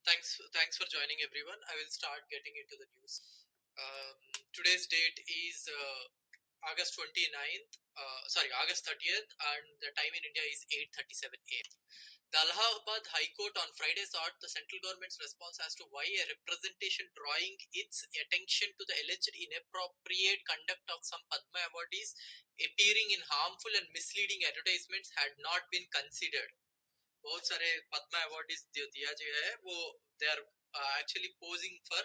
Thanks for joining, everyone. I will start getting into the news. Um, Today's date is August 29th, August 30th, and the time in India is 8:37 a.m. The Allahabad High Court on Friday sought the central government's response as to why a representation drawing its attention to the alleged inappropriate conduct of some Padma awardees appearing in harmful and misleading advertisements had not been considered. बहुत सारे Padma award जो दिया गया है वो they are actually posing for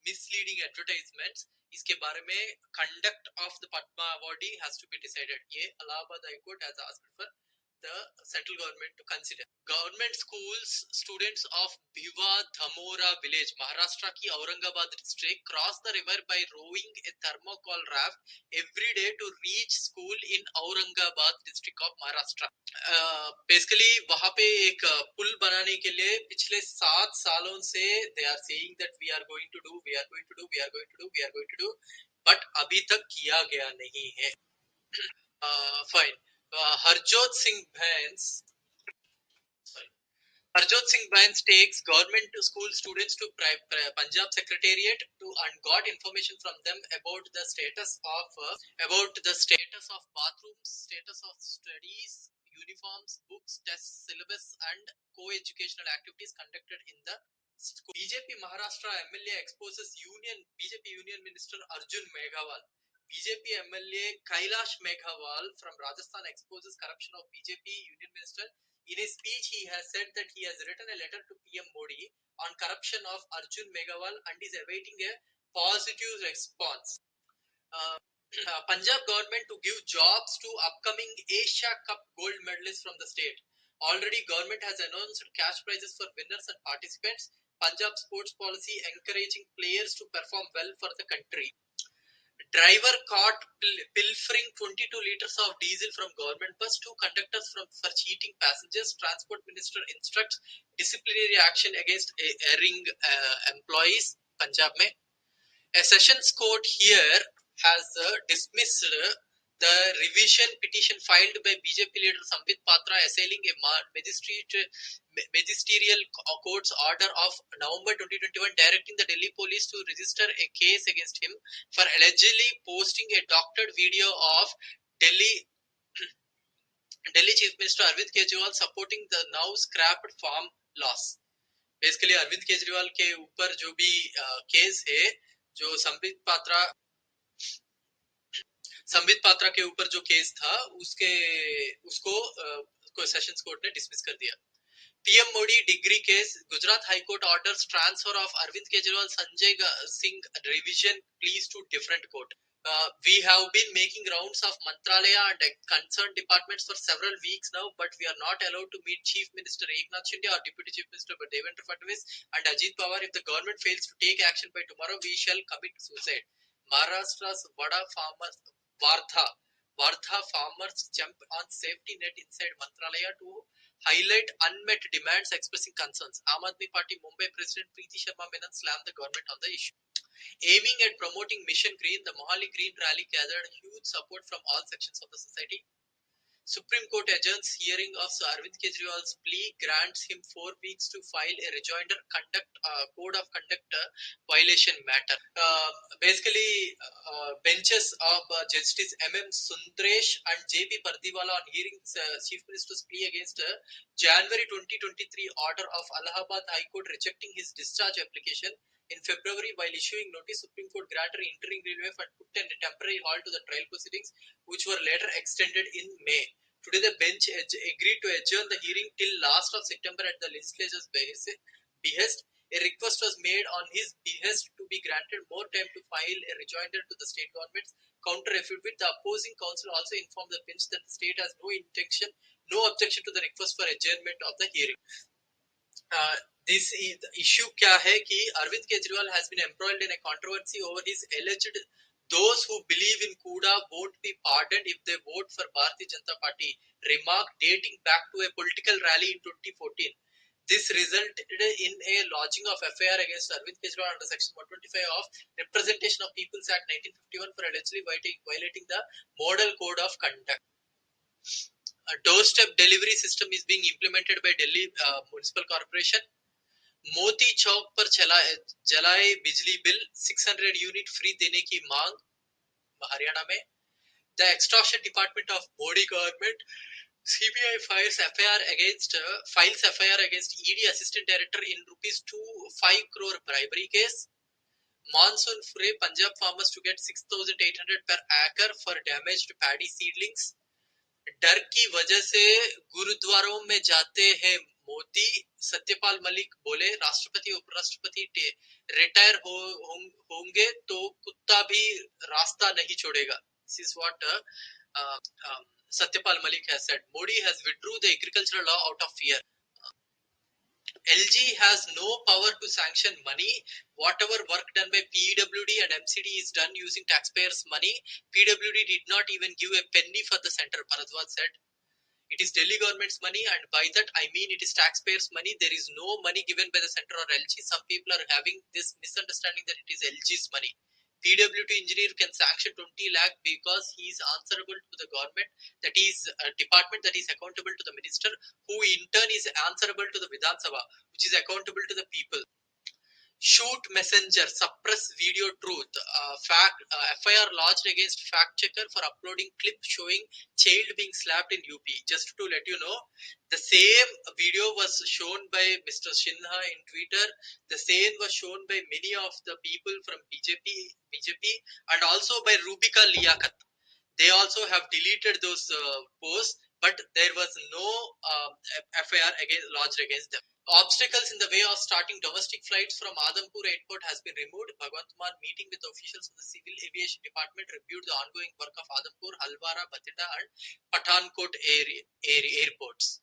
misleading advertisements. इसके बारे में conduct of the Padma awardee has to be decided. ये Allahabad high court has asked for the central government to consider. Government schools students of Bhiva Dhamora village, Maharashtra ki Aurangabad district cross the river by rowing a thermocol raft every day to reach school in Aurangabad district of Maharashtra. Basically वहां पे एक पुल बनाने के लिए पिछले 7 सालों से they are saying that we are going to do, we are going to do, we are going to do, we are going to do, but अभी तक किया गया नहीं है. फाइन. हरजोत सिंह भैंस Harjot Singh Bains takes government to school students to Punjab Secretariat and got information from them about the status of bathrooms, status of studies, uniforms, books, tests, syllabus, and co-educational activities conducted in the school. BJP Maharashtra MLA exposes BJP Union Minister Arjun Meghawal. BJP MLA Kailash Meghawal from Rajasthan exposes corruption of BJP Union Minister. In his speech, he has said that he has written a letter to PM Modi on corruption of Arjun Meghawal and is awaiting a positive response. Punjab government to give jobs to upcoming Asia Cup gold medalists from the state. Already government has announced cash prizes for winners and participants. Punjab sports policy encouraging players to perform well for the country. Driver caught pilfering 22 liters of diesel from government bus. 2 conductors for cheating passengers. Transport minister instructs disciplinary action against erring employees. Punjab mein. A sessions court here has dismissed the revision petition filed by BJP leader Sambit Patra assailing a magisterial court's order of November 2021 directing the Delhi police to register a case against him for allegedly posting a doctored video of Delhi Chief Minister Arvind Kejriwal supporting the now scrapped farm laws. Basically Arvind Kejriwal के ऊपर जो भी case है, जो संबित पात्रा के ऊपर जो case था उसको सेशंस कोर्ट ने डिसमिस कर दिया. PM Modi degree case. Gujarat High Court orders transfer of Arvind Kejriwal Sanjay Singh revision pleas to different court. We have been making rounds of Mantralaya and concerned departments for several weeks now, but we are not allowed to meet Chief Minister Eknath Shinde or Deputy Chief Minister Devendra Fadnavis and Ajit Pawar. If the government fails to take action by tomorrow, we shall commit suicide. Maharashtra's Wardha farmers jump on safety net inside Mantralaya to highlight unmet demands, expressing concerns. Aam Aadmi Party Mumbai President Preeti Sharma Menon slammed the government on the issue. Aiming at promoting Mission Green, the Mohali Green Rally gathered huge support from all sections of the society. Supreme Court adjourns hearing of Arvind Kejriwal's plea, grants him 4 weeks to file a rejoinder code of conduct violation matter. Basically, benches of Justice M.M. Sundresh and J.P. Pardiwala on hearing Chief Minister's plea against January 2023 order of Allahabad High Court rejecting his discharge application. In February, while issuing notice, Supreme Court granted interim relief and put a temporary halt to the trial proceedings, which were later extended in May. Today, the bench agreed to adjourn the hearing till last of September at the legislature's behest. A request was made on his behest to be granted more time to file a rejoinder to the state government's counter affidavit. The opposing counsel also informed the bench that the state has no objection to the request for adjournment of the hearing. This issue क्या है कि Arvind Kejriwal has been embroiled in a controversy over his alleged those who believe in Kuda won't be pardoned if they vote for Bharatiya Janata Party remark dating back to a political rally in 2014. This resulted in a lodging of FIR against Arvind Kejriwal under Section 125 of Representation of People's Act 1951 for allegedly violating the Model Code of Conduct. A doorstep delivery system is being implemented by Delhi Municipal Corporation. मोती चौक पर जलाए बिजली bill, 600 unit free देने की मांग हरियाणा में. The extortion department of Modi government, CBI files FIR against ED assistant director in ₹5 crore bribery case. Monsoon fray Punjab farmers to get 6,800 per acre for damaged paddy seedlings. डर की वजह से गुरुद्वारों में जाते हैं मोदी, सत्यपाल मलिक बोले राष्ट्रपति उपराष्ट्रपति रिटायर होंगे तो कुत्ता भी रास्ता नहीं छोड़ेगा. This is what Satyapal Malik has said. Modi has withdrew the agricultural law out of fear. LG has no power to sanction money. Whatever work done by PWD and MCD is done using taxpayers' money. PWD did not even give a penny for the center, Bharadwaj said. It is Delhi government's money, and by that I mean it is taxpayers' money. There is no money given by the center or LG. Some people are having this misunderstanding that it is LG's money. PWD engineer can sanction 20 lakh because he is answerable to the government, that is a department that is accountable to the minister, who in turn is answerable to the Vidhan Sabha, which is accountable to the people. Shoot messenger, suppress video truth. FIR lodged against fact checker for uploading clip showing child being slapped in UP. Just to let you know, the same video was shown by Mr. Shinha in Twitter. The same was shown by many of the people from BJP, and also by Rubika Liaquat. They also have deleted those posts, but there was no FIR lodged against them. Obstacles in the way of starting domestic flights from Adhampur airport has been removed. Bhagwant Mann, meeting with officials of the Civil Aviation Department, reviewed the ongoing work of Adhampur, Halwara, Bathinda and Pathankot airports.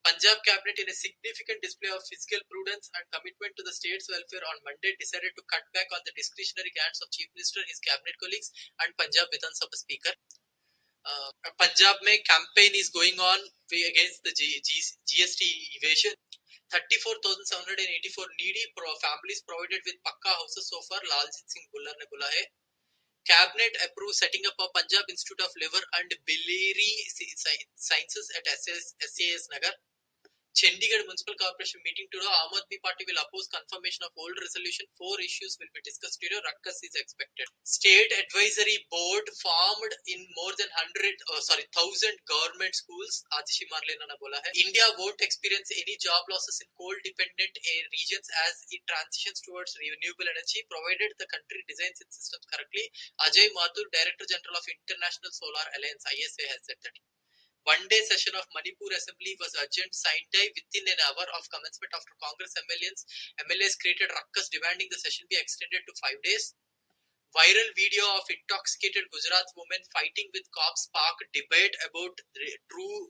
Punjab cabinet, in a significant display of fiscal prudence and commitment to the state's welfare, on Monday decided to cut back on the discretionary grants of Chief Minister, his cabinet colleagues and Punjab Vidhan Sabha Speaker. Punjab mein campaign is going on against the GST evasion. 34,784 needy families provided with Pakka houses so far, Laljit Singh Bullar ne bola hai. Cabinet approved setting up a Punjab Institute of Liver and Biliary Sciences at SAS Nagar. Chandigarh Municipal Corporation meeting tomorrow. Aam Aadmi Party will oppose confirmation of old resolution. 4 issues will be discussed today. Ruckus is expected. State Advisory Board formed in more than 1,000 government schools. Atishi Marlena bola hai. India won't experience any job losses in coal-dependent regions as it transitions towards renewable energy, provided the country designs its systems correctly. Ajay Mathur, Director General of International Solar Alliance (ISA), has said that. One-day session of Manipur Assembly was adjourned Sunday within an hour of commencement after Congress MLAs created ruckus demanding the session be extended to 5 days. Viral video of intoxicated Gujarat woman fighting with cops sparked debate about true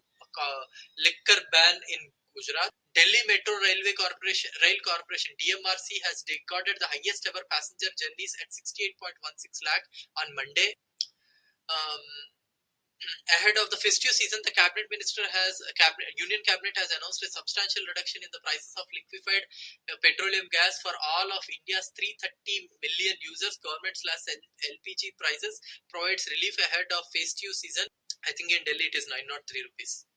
liquor ban in Gujarat. Delhi Metro Rail Corporation DMRC has recorded the highest ever passenger journeys at 68.16 lakh on Monday. Ahead of the festive season, the Union Cabinet has announced a substantial reduction in the prices of liquefied petroleum gas for all of India's 330 million users. Government/LPG prices provides relief ahead of festive season. I think in Delhi it is 903 rupees.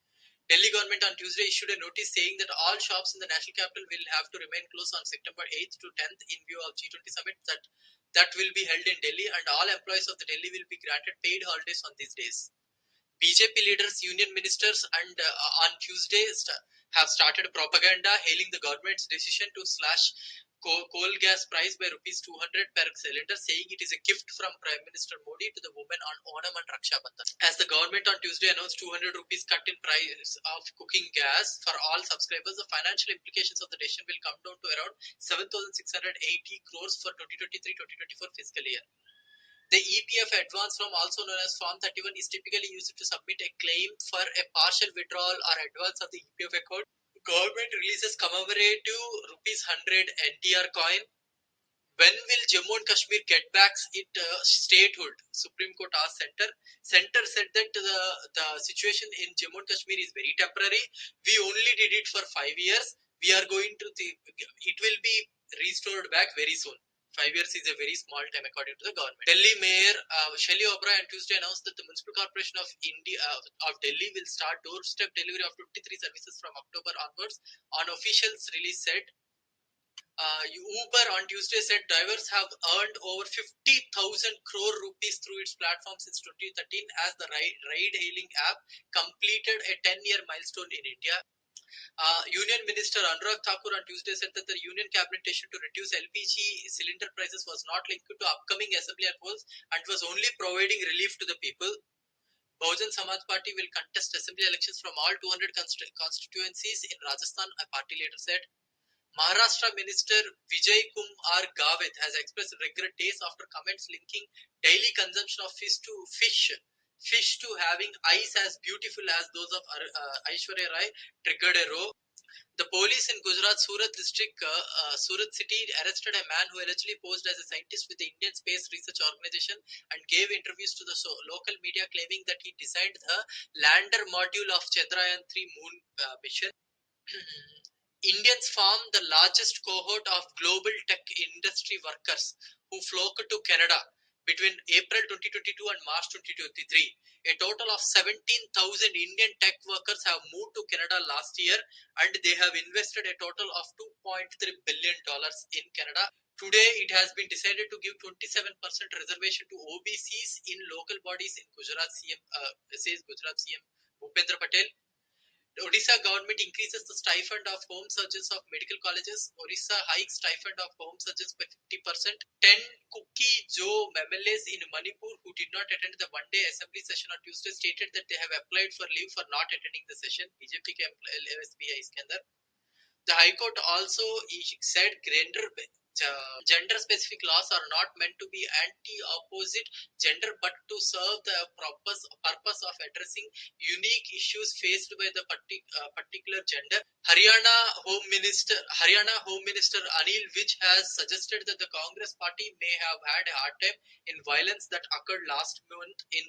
Delhi government on Tuesday issued a notice saying that all shops in the national capital will have to remain closed on September 8th to 10th in view of G20 summit that will be held in Delhi, and all employees of the Delhi will be granted paid holidays on these days. BJP leaders, union ministers, and on Tuesday have started propaganda hailing the government's decision to slash coal gas price by rupees 200 per cylinder, saying it is a gift from Prime Minister Modi to the women on Onam and Raksha Bandhan. As the government on Tuesday announced 200 rupees cut in price of cooking gas for all subscribers, the financial implications of the decision will come down to around 7,680 crores for 2023-2024 fiscal year. The EPF advance form, also known as Form 31, is typically used to submit a claim for a partial withdrawal or advance of the EPF account. Government releases commemorative rupees 100 NTR coin. When will Jammu and Kashmir get back its statehood? Supreme Court asked Center. Center said that the situation in Jammu and Kashmir is very temporary. We only did it for 5 years. We are going to it will be restored back very soon. 5 years is a very small time according to the government. Delhi Mayor Shelly Oberoi on Tuesday announced that the Municipal Corporation of India of Delhi will start doorstep delivery of 53 services from October onwards. On officials release said Uber on Tuesday said drivers have earned over 50,000 crore rupees through its platform since 2013 as the ride-hailing app completed a 10-year milestone in India. Union Minister Anurag Thakur on Tuesday said that the Union Cabinet decision to reduce LPG cylinder prices was not linked to upcoming assembly polls and was only providing relief to the people. Bahujan Samaj Party will contest assembly elections from all 200 constituencies in Rajasthan, a party leader said. Maharashtra Minister Vijay Kumar Gavit has expressed regret days after comments linking daily consumption of fish to having eyes as beautiful as those of Aishwarya Rai triggered a row. The police in Gujarat Surat district, Surat city, arrested a man who allegedly posed as a scientist with the Indian Space Research Organization and gave interviews to the local media claiming that he designed the lander module of Chandrayaan-3 moon mission. Indians form the largest cohort of global tech industry workers who flocked to Canada between April 2022 and March 2023. A total of 17,000 Indian tech workers have moved to Canada last year and they have invested a total of $2.3 billion in Canada. Today, it has been decided to give 27% reservation to OBCs in local bodies in Gujarat CM, says Gujarat CM Bhupendra Patel. Odisha government increases the stipend of home surgeons of medical colleges. Odisha hikes stipend of home surgeons by 50%. 10 Kuki Joe MLAs in Manipur who did not attend the one-day assembly session on Tuesday stated that they have applied for leave for not attending the session. BJP के LSB है इसके अंदर. The High Court also said gender-specific laws are not meant to be anti-opposite gender but to serve the purpose of addressing unique issues faced by the particular gender. Haryana Home Minister Anil Vij has suggested that the Congress party may have had a hard time in violence that occurred last month in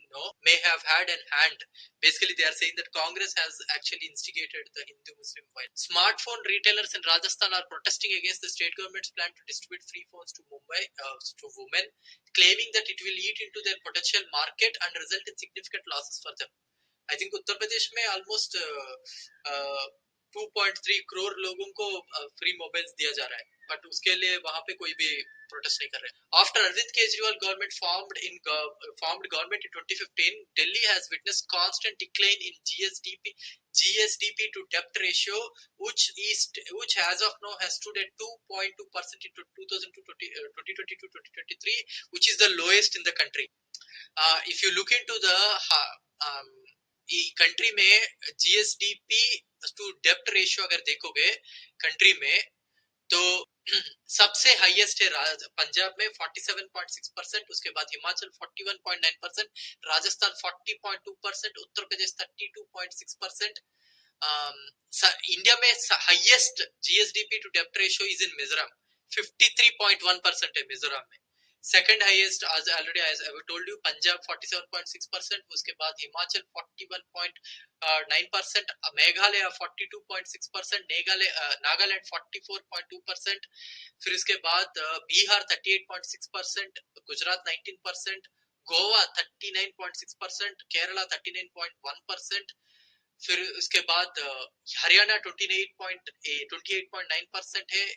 may have had an hand. Basically, they are saying that Congress has actually instigated the Hindu-Muslim violence. Smartphone retailers in Rajasthan are protesting against the state government's plan to distribute free phones to to women, claiming that it will eat into their potential market and result in significant losses for them. I think Uttar Pradesh में almost 2.3 crore लोगों को free mobiles दिया जा रहा है, but उसके लिए वहाँ पे कोई भी protest नहीं कर रहे. After Arvind Kejriwal government formed government in 2015, Delhi has witnessed constant decline in GSDP to debt ratio, which as of now has stood at 2.2% in 2022-2023, which is the lowest in the country. If you look into the country में GSDP to डेप्ट ratio अगर देखोगे country में तो सबसे highest है पंजाब में 47.6%, उसके बाद हिमाचल 41.9%, राजस्थान 40.2%, उत्तर प्रदेश 32.6%. इंडिया में हाईएस्ट जीएसडीपी टू डेप्ट रेशियो इज इन मिजोरम 53.1% है मिजोरम में. Second highest, as already as I told you, Punjab 47.6%, उसके बाद हिमाचल 41.9%, मेघालय 42.6%, नागालैंड 44.2%, फिर इसके बाद बिहार 38.6%, गुजरात 19%, गोवा 39.6%, केरला 39.1%, फिर उसके बाद हरियाणा 28.9% है.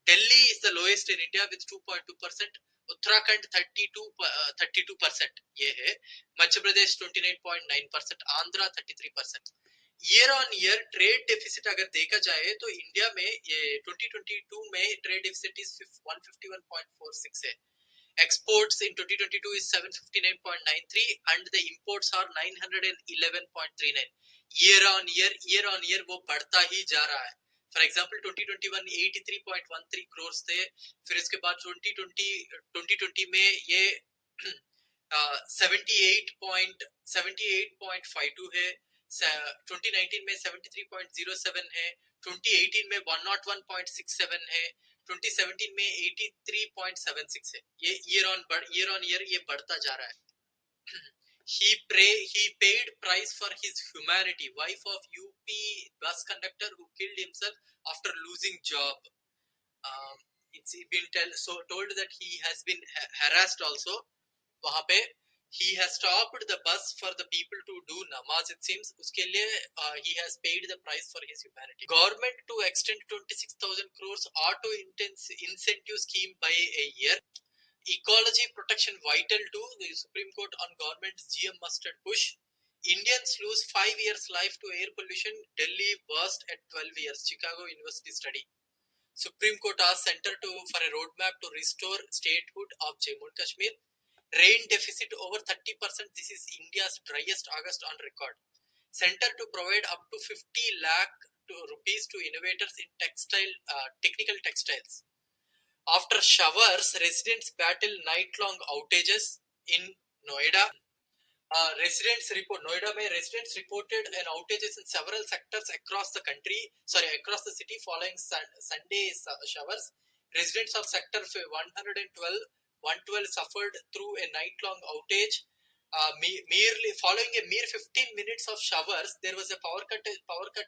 Delhi is the lowest in India with 2.2%. Uttarakhand 32% ये है. Madhya Pradesh 29.9%, Andhra 33%. Year on year trade deficit अगर देखा जाए तो इंडिया में ये 2022 में ट्रेड डेफिसिट इज 151.46 है. Exports in 2022 is 759.93 and the imports are 911.39. Year on year वो बढ़ता ही जा रहा है. फॉर एग्जाम्पल 2021 83.13 crores थे, फिर इसके बाद 2020 में ये 78.52 है, 2019 में 73.07 है, 2018 में 101.67 है, 2017 में 83.76 है. ये ईयर ऑन ईयर ये बढ़ता जा रहा है. He paid price for his humanity. Wife of UP bus conductor who killed himself after losing job. It's been told that he has been harassed also. वहाँ पे He has stopped the bus for the people to do namaz, it seems. Uske liye, he has paid the price for his humanity. Government to extend 26,000 crores auto incentive scheme by a year. Ecology protection vital to the Supreme Court on government's GM mustard push. Indians lose 5 years life to air pollution. Delhi worst at 12 years. Chicago University study. Supreme Court asks center for a roadmap to restore statehood of Jammu and Kashmir. Rain deficit over 30%. This is India's driest August on record. Center to provide up to 50 lakh rupees to innovators in technical textiles. After showers, residents battle night-long outages in Noida. Residents reported an outages in several sectors across the across the city following Sunday showers. Residents of sector 112 suffered through a night-long outage. Merely following a mere 15 minutes of showers, there was a power cut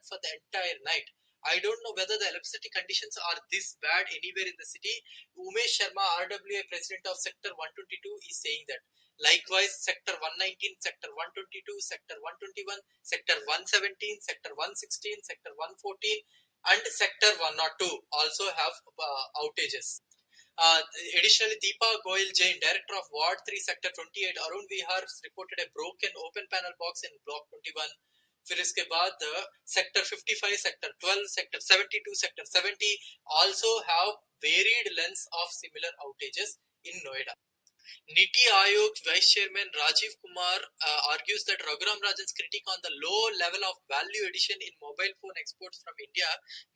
for the entire night. I don't know whether the electricity conditions are this bad anywhere in the city. Umesh Sharma, RWA president of sector 122, is saying that. Likewise, sector 119, sector 122, sector 121, sector 117, sector 116, sector 114, and sector 102 also have outages. Additionally, Deepa Goyal Jain, director of Ward 3, Sector 28, Arun Vihar, reported a broken open panel box in Block 21. फिर इसके बाद Sector 55, Sector 12, Sector 72, Sector 70 also have varied lengths of similar outages in Noida. Niti Aayog Vice Chairman Rajiv Kumar argues that Raghuram Rajan's critique on the low level of value addition in mobile phone exports from India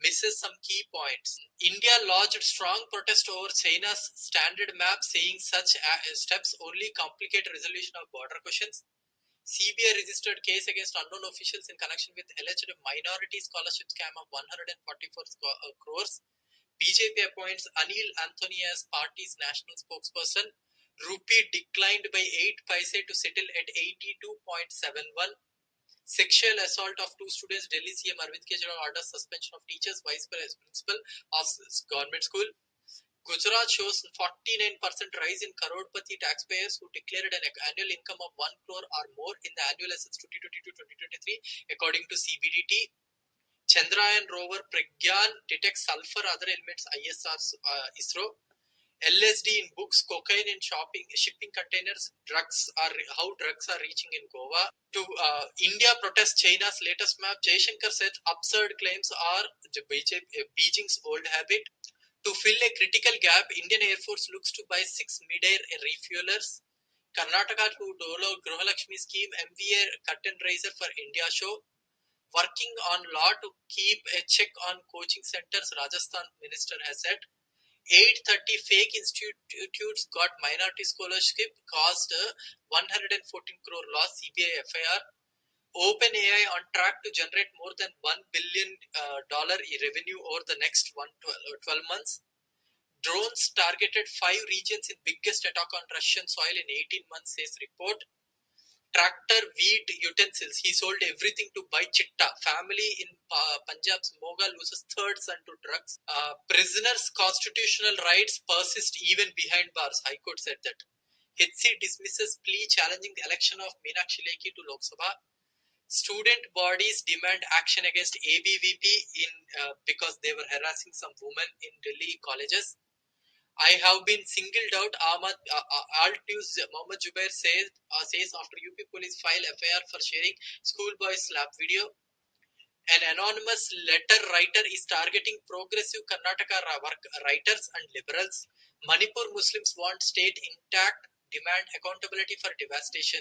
misses some key points. India lodged strong protest over China's standard map, saying such steps only complicate resolution of border questions. CBI registered case against unknown officials in connection with alleged minority scholarship scam of 144 crores. BJP appoints Anil Anthony as party's national spokesperson. Rupee declined by 8 paise to settle at 82.71. Sexual assault of 2 students. Delhi CM Arvind Kejriwal orders suspension of teachers, vice principal of government school. Gujarat shows 49% rise in crorepati taxpayers who declared an annual income of 1 crore or more in the annual assets 2022-2023, according to CBDT. Chandrayaan rover Pragyan detects sulfur other elements ISRO. LSD in books, cocaine in shipping containers, how drugs are reaching in Goa. To India protests China's latest map. Jaishankar said absurd claims are Beijing's old habit. To fill a critical gap, Indian Air Force looks to buy 6 mid-air refuelers. Karnataka to Dolo Gruhalakshmi scheme, MVA curtain raiser for India show. Working on law to keep a check on coaching centers, Rajasthan minister has said. 830 fake institutes got minority scholarship, caused 114 crore loss, CBI FIR. OpenAI on track to generate more than $1 billion revenue over the next 12 months. Drones targeted 5 regions in biggest attack on Russian soil in 18 months, says report. Tractor, wheat, utensils. He sold everything to buy Chitta. Family in Punjab's Moga loses third son to drugs. Prisoners' constitutional rights persist even behind bars. High Court said that. HC dismisses plea challenging the election of Meenakshi Lekhi to Lok Sabha. Student bodies demand action against ABVP because they were harassing some women in Delhi colleges. I have been singled out. Alt News Mohammed Jubair says after UP police file FIR for sharing schoolboy slap video. An anonymous letter writer is targeting progressive Karnataka writers and liberals. Manipur Muslims want state intact, demand accountability for devastation.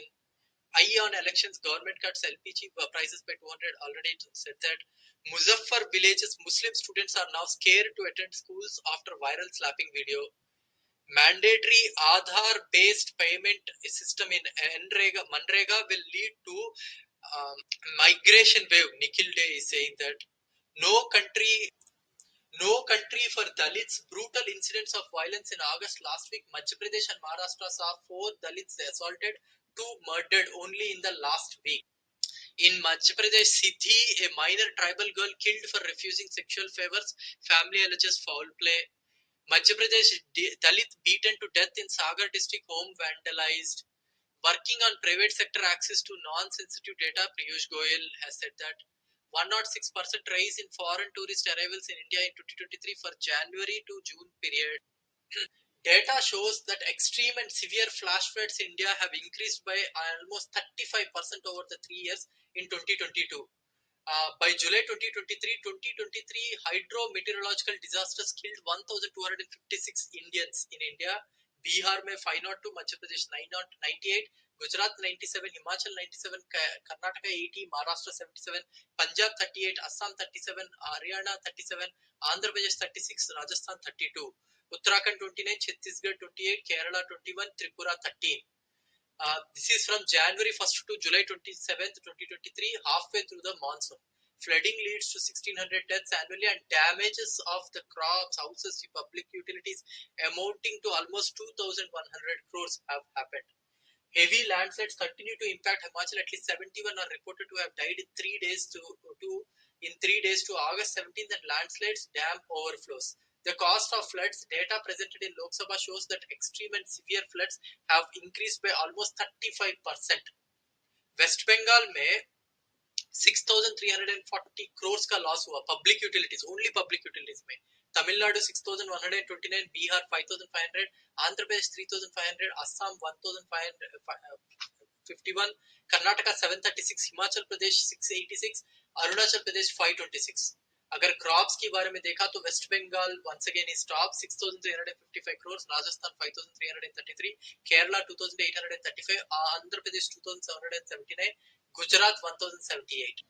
On elections, government cuts LPG prices by 200. Already said that. Muzaffar villages Muslim students are now scared to attend schools after viral slapping video. Mandatory Aadhaar-based payment system in Manrega will lead to migration wave. Nikhil Day is saying that no country for Dalits. Brutal incidents of violence in August last week. Madhya Pradesh and Maharashtra saw 4 Dalits assaulted, 2 murdered only in the last week. In Madhya Pradesh, Siddhi, a minor tribal girl killed for refusing sexual favors. Family alleges foul play. Madhya Pradesh, Dalit beaten to death in Sagar district, home vandalized. Working on private sector access to non-sensitive data, Piyush Goyal has said that 106% rise in foreign tourist arrivals in India in 2023 for January to June period. Data shows that extreme and severe flash floods in India have increased by almost 35% over the 3 years in 2022. By July 2023, hydrometeorological disasters killed 1,256 Indians in India. Bihar में 502, Madhya Pradesh 98, Gujarat 97, Himachal 97, Karnataka 80, Maharashtra 77, Punjab 38, Assam 37, Haryana 37, Andhra Pradesh 36, Rajasthan 32, Uttarakhand 29, Chhattisgarh 28, Kerala 21, Tripura 13. This is from January 1st to July 27th, 2023, halfway through the monsoon. Flooding leads to 1,600 deaths annually and damages of the crops, houses, public utilities amounting to almost 2,100 crores have happened. Heavy landslides continue to impact Himachal. At least 71 are reported to have died in 3 days to August 17th, and landslides, dam overflows. The cost of floods data presented in Lok Sabha shows that extreme and severe floods have increased by almost 35%. West Bengal में 6,340 crores का loss हुआ public utilities, only public utilities में. तमिलनाडु 6,129, बिहार 5,500, आंध्र प्रदेश 3,500, असम 1,551, कर्नाटका 736, हिमाचल प्रदेश 686, अरुणाचल प्रदेश 526. अगर crops के बारे में देखा तो West Bengal once again is top 6,355 crores, Rajasthan 5,333, Kerala 2,835, Andhra Pradesh 2,779, Gujarat 1078.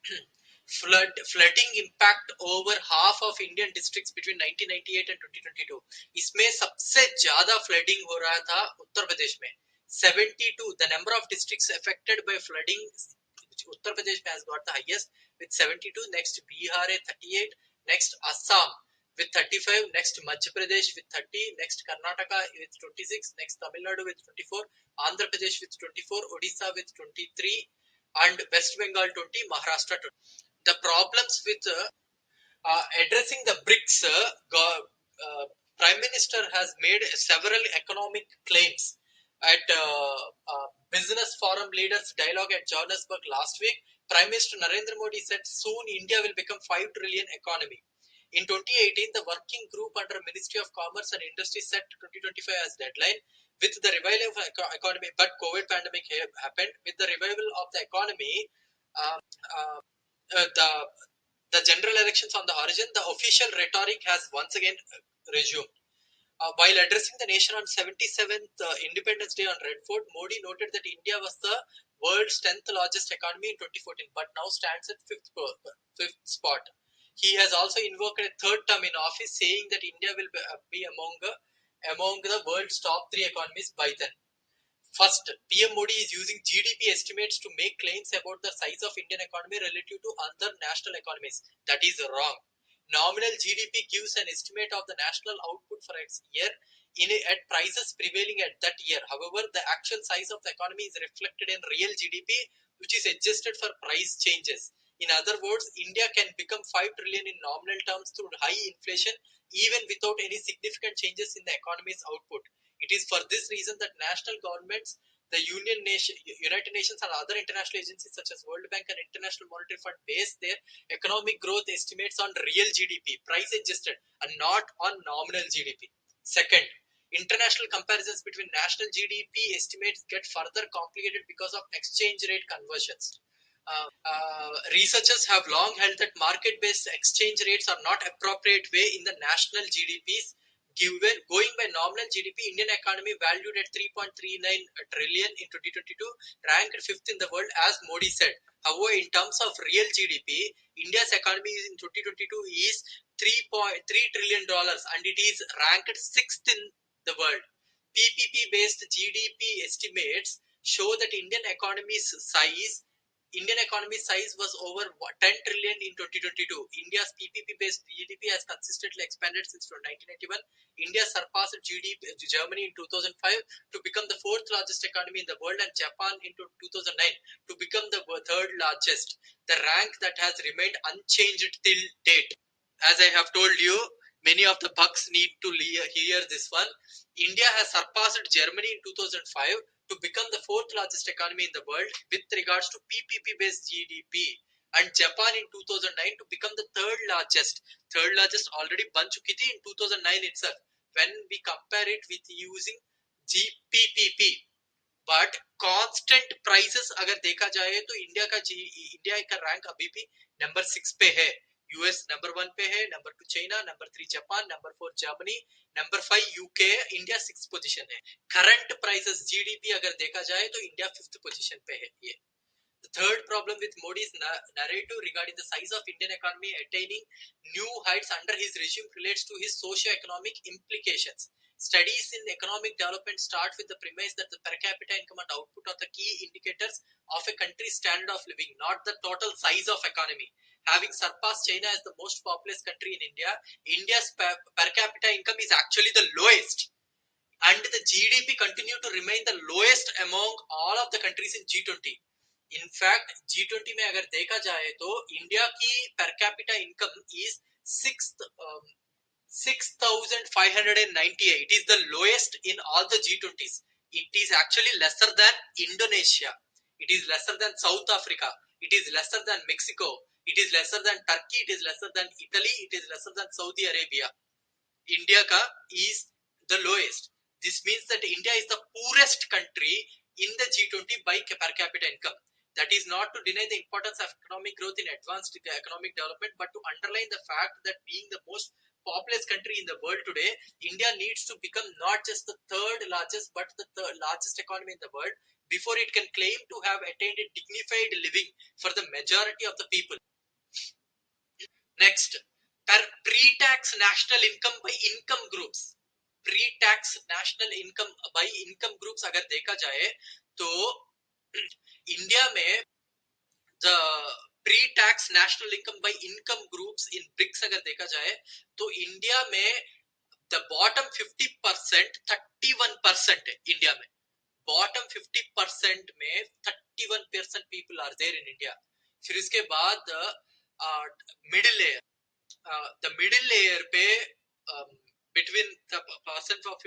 Flooding impact over half of Indian districts between 1998 and 2022. इसमें सबसे ज्यादा flooding हो रहा था उत्तर प्रदेश में 72. The number of districts affected by flooding, Uttar Pradesh has got the highest with 72. Next Bihar 38. Next Assam with 35. Next Madhya Pradesh with 30. Next Karnataka with 26. Next Tamil Nadu with 24. Andhra Pradesh with 24. Odisha with 23. And West Bengal 20, Maharashtra 20. The problems with addressing the BRICS, Prime Minister has made several economic claims at Business Forum Leaders Dialogue at Johannesburg last week. Prime Minister Narendra Modi said soon India will become 5 trillion economy. In 2018, the working group under Ministry of Commerce and Industry set 2025 as deadline. With the revival of economy, but COVID pandemic happened. With the revival of the economy, the general elections on the horizon, the official rhetoric has once again resumed. While addressing the nation on 77th Independence Day on Red Fort, Modi noted that India was the world's 10th largest economy in 2014, but now stands at fifth spot. He has also invoked a third term in office, saying that India will be among the world's top 3 economies by then. First, PM Modi is using GDP estimates to make claims about the size of Indian economy relative to other national economies. That is wrong. Nominal GDP gives an estimate of the national output for a year at prices prevailing at that year. However, the actual size of the economy is reflected in real GDP, which is adjusted for price changes. In other words, India can become 5 trillion in nominal terms through high inflation even without any significant changes in the economy's output. It is for this reason that national governments, the United Nations and other international agencies such as World Bank and International Monetary Fund base their economic growth estimates on real GDP, price adjusted, and not on nominal GDP. Second, international comparisons between national GDP estimates get further complicated because of exchange rate conversions. Researchers have long held that market-based exchange rates are not appropriate way in the national GDPs. Given going by nominal GDP, Indian economy valued at 3.39 trillion in 2022, ranked 5th in the world, as Modi said. However, in terms of real GDP, India's economy in 2022 is $3 trillion and it is ranked 6th in the world. PPP-based GDP estimates show that Indian economy size was over 10 trillion in 2022. India's PPP-based GDP has consistently expanded since 1991. India surpassed Germany in 2005 to become the 4th largest economy in the world and Japan in 2009 to become the 3rd largest, the rank that has remained unchanged till date. As I have told you, Many of the bucks need to hear this one. India has surpassed Germany in 2005 to become the fourth largest economy in the world with regards to PPP based GDP, and Japan in 2009 to become the third largest. Third largest already ban chuki thi in 2009 itself when we compare it with using GPPP. But constant prices अगर देखा जाए तो India का rank अभी भी number 6 पे है. US number 1 पे है, number 2 China, number 3 Japan, number 4 Germany, number 5 UK, India 6 position है. करंट प्राइसेस जीडीपी अगर देखा जाए तो इंडिया 5th पोजीशन पे है. ये the third problem with Modi's narrative regarding the size of Indian economy attaining new heights under his regime relates to his socio-economic implications. Studies in economic development start with the premise that the per capita income and output are the key indicators of a country's standard of living, not the total size of economy. Having surpassed China as the most populous country in India, India's per capita income is actually the lowest, and the GDP continue to remain the lowest among all of the countries in G20. In fact G20 में अगर देखा जाए तो India की per capita income is 6,598. It is the lowest in all the G20s. It is actually lesser than Indonesia. It is lesser than South Africa. It is lesser than Mexico. It is lesser than Turkey. It is lesser than Italy. It is lesser than Saudi Arabia. India ka is the lowest. This means that India is the poorest country in the G20 by per capita income. That is not to deny the importance of economic growth in advanced economic development, but to underline the fact that being the most populous country in the world today, India needs to become not just the third largest, but the third largest economy in the world before it can claim to have attained a dignified living for the majority of the people. Next, pre-tax national income by income groups. Pre-tax national income by income groups अगर देखा जाए तो India में the pre-tax national income by income groups in BRICS अगर देखा जाए तो India में the bottom 50% 31% है इंडिया में. Bottom 50% में 31% people are there in India. फिर इसके बाद middle layer, the middle layer पे between the percent of 50%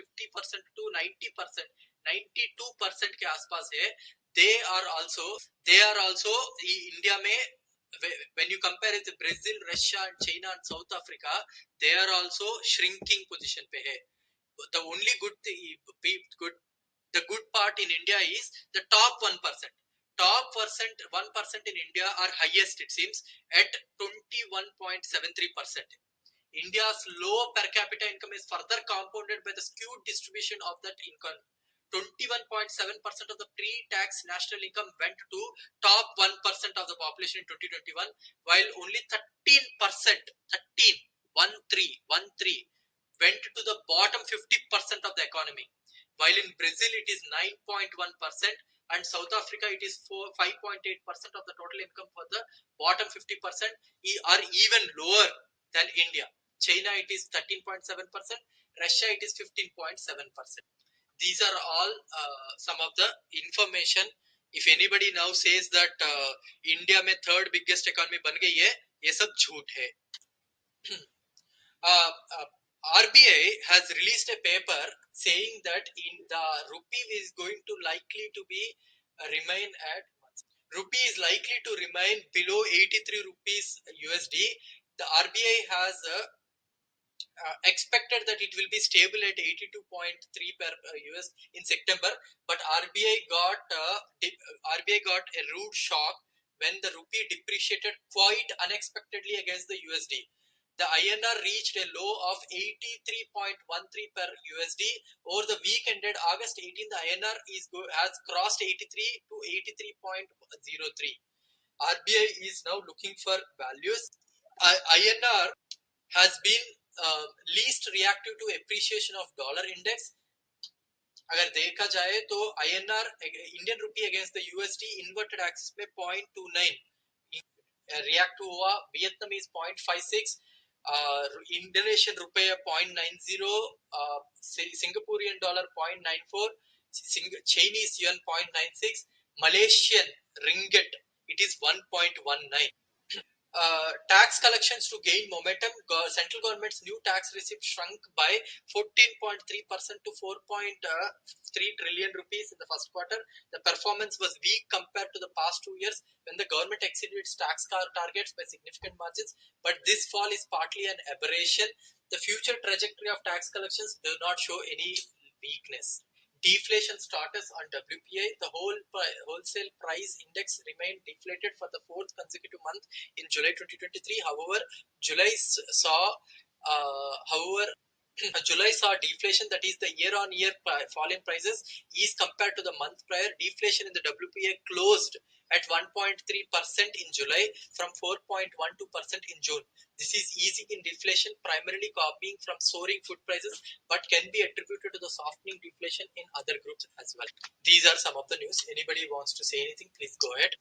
to 90%, 92% के आसपास है. they are also India में when you compare it to Brazil, Russia and China and South Africa, they are also shrinking position पे है. The only the good part in India is the top 1%. Top 1% in India are highest, it seems, at 21.73%. India's low per capita income is further compounded by the skewed distribution of that income. 21.7% of the pre-tax national income went to top 1% of the population in 2021, while only 13%, 13, went to the bottom 50% of the economy. While in Brazil it is 9.1%, and South Africa it is 5.8% of the total income for the bottom 50% are even lower than India. China it is 13.7%, Russia it is 15.7%. These are all some of the information. If anybody now says that India में third biggest economy बन गई है, ये सब झूठ है. RBI has released a paper saying that in the rupee is going to likely to be remain at rupee is likely to remain below 83 rupees USD. The RBI has expected that it will be stable at 82.3 per US in September, but RBI got a rude shock when the rupee depreciated quite unexpectedly against the USD. The INR reached a low of 83.13 per USD. Over the week ended August 18, the INR has crossed 83 to 83.03. RBI is now looking for values. INR has been least reactive to appreciation of dollar index. अगर देखा जाए तो INR Indian rupee against the USD inverted axis में 0.29 react हुआ. Vietnamese 0.56, Indonesian rupiah 0.90, Singaporean dollar 0.94, Chinese yuan 0.96, Malaysian ringgit it is 1.19. Tax collections to gain momentum. Central government's new tax receipt shrunk by 14.3% to 4.3 trillion rupees in the first quarter. The performance was weak compared to the past 2 years when the government exceeded its tax targets by significant margins. But this fall is partly an aberration. The future trajectory of tax collections do not show any weakness. Deflation status on WPI. The wholesale price index remained deflated for the fourth consecutive month in July 2023. However, July saw however July saw deflation, that is the year-on-year fall in prices, is compared to the month prior. Deflation in the WPI closed at 1.3% in July from 4.12% in June. This is easing in deflation, primarily coming from soaring food prices, but can be attributed to the softening deflation in other groups as well. These are some of the news. Anybody wants to say anything, please go ahead.